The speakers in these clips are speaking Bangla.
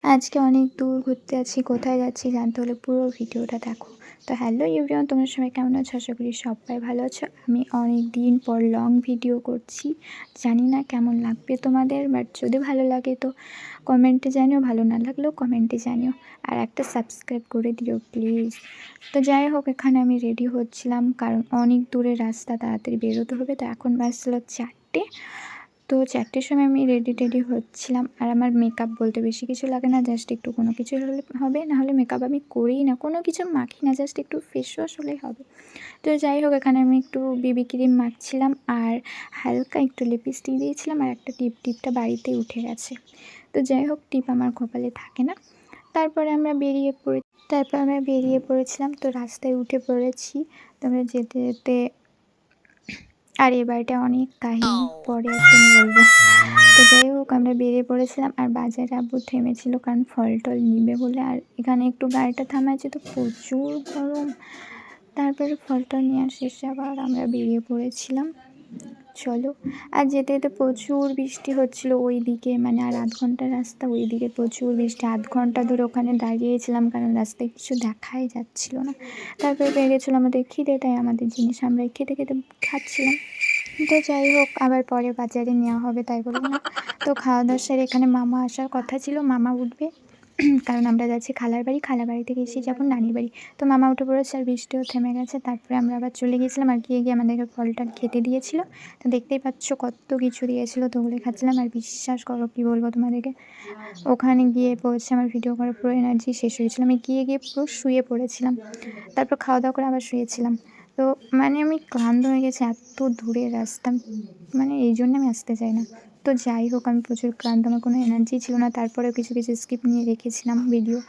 আজকে অনেক দূর ঘুরতে যাচ্ছি। কোথায় যাচ্ছি জানতে হলে পুরো ভিডিওটা দেখো। তো হ্যালো এভরিওয়ান, তোমরা সবাই কেমন আছো? আশা করি সবাই ভালো আছো। আমি অনেক দিন পর লং ভিডিও করছি। জানি না কেমন লাগবে তোমাদের, বাট যদি ভালো লাগে তো কমেন্টে জানিও, ভালো না লাগলেও কমেন্টে জানিও। আর একটা সাবস্ক্রাইব করে দিও প্লিজ। তো যাই হোক, এখানে আমি রেডি হচ্ছিলাম কারণ অনেক দূরের রাস্তা, তাড়াতাড়ি বেরোতে হবে। তো এখন বাজছিল 4টে। তো 4টের সময় আমি রেডি হচ্ছিলাম। আর আমার মেকআপ বলতে বেশি কিছু লাগে না, জাস্ট একটু কোনো কিছু হলে হবে, নাহলে মেকআপ আমি করিই না, কোনো কিছু মাখি না, জাস্ট একটু ফেস ওয়াশ হলেই হবে। তো যাই হোক, এখানে আমি একটু বিবি ক্রিম মাখছিলাম আর হালকা একটু লিপস্টিক দিয়েছিলাম, আর একটা টিপটা বাড়িতেই উঠে গেছে। তো যাই হোক, টিপ আমার কপালে থাকে না। তারপরে আমরা বেরিয়ে পড়েছিলাম। তো রাস্তায় উঠে পড়েছি। তো আমরা যেতে যেতে, আর এ বাড়িটা অনেক কাহিনী, পরে একদিন বলবো। তো যাই হোক, আমরা বেরিয়ে পড়েছিলাম আর বাজারে আব্বু থেমেছিল কারণ ফল টল নিবে বলে। আর এখানে একটু গাড়িটা থামাইছে, তো প্রচুর গরম। তারপরে ফল টল নেওয়া শেষে আবার আমরা বেরিয়ে পড়েছিলাম। চলো। আর যেতে যেতে প্রচুর বৃষ্টি হচ্ছিলো ওই দিকে, মানে আর 0.5 ঘন্টার রাস্তা, ওই দিকে প্রচুর বৃষ্টি। 0.5 ঘন্টা ধরে ওখানে দাঁড়িয়েছিলাম কারণ রাস্তায় কিছু দেখাই যাচ্ছিল না। তারপরে পেয়ে গেছিলো আমাদের খিদে, তাই আমাদের জিনিস আমরা খেতে খেতে খাচ্ছিলাম। তো যাই হোক, আবার পরে বাজারে নেওয়া হবে তাই বলবো না। তো খাওয়া দাওয়া সেরে এখানে মামা আসার কথা ছিল, মামা উঠবে কারণ আমরা যাচ্ছি খালার বাড়ি থেকে এসে যাবো নানির বাড়ি। তো মামা উঠে পড়েছে আর বৃষ্টিও থেমে গেছে। তারপরে আমরা আবার চলে গিয়েছিলাম, আর গিয়ে আমাদেরকে ফলটা খেতে দিয়েছিল। তো দেখতেই পাচ্ছ কত কিছু দিয়েছিল, তো ওগুলো খাচ্ছিলাম। আর বিশ্বাস করো, কী বলবো তোমাদেরকে, ওখানে গিয়ে পৌঁছে আমার ভিডিও করার পুরো এনার্জি শেষ হয়েছিল। আমি গিয়ে পুরো শুয়ে পড়েছিলাম। তারপর খাওয়া দাওয়া করে আবার শুয়েছিলাম। তো মানে আমি ক্লান্ত হয়ে গেছি, এত দূরের রাস্তা, মানে এই জন্য আমি আসতে চাই না। তো যাই হোক, আমি প্রচুর ক্লান্ত, আমার কোনো এনার্জি ছিল না। তারপরেও কিছু স্কিপ নিয়ে রেখেছিলাম ভিডিও,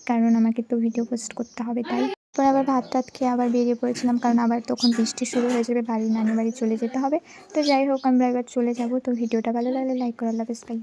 কারণ আমাকে তো ভিডিও পোস্ট করতে হবে তাই। তারপর আবার ভাত টাত খেয়ে আবার বেরিয়ে পড়েছিলাম, কারণ আবার তখন বৃষ্টি শুরু হয়ে যাবে, নানি বাড়ি চলে যেতে হবে। তো যাই হোক, আমরা এবার চলে যাব। তো ভিডিওটা ভালো লাগলে লাইক করে, আল্লাহ হাফেজ, বাই।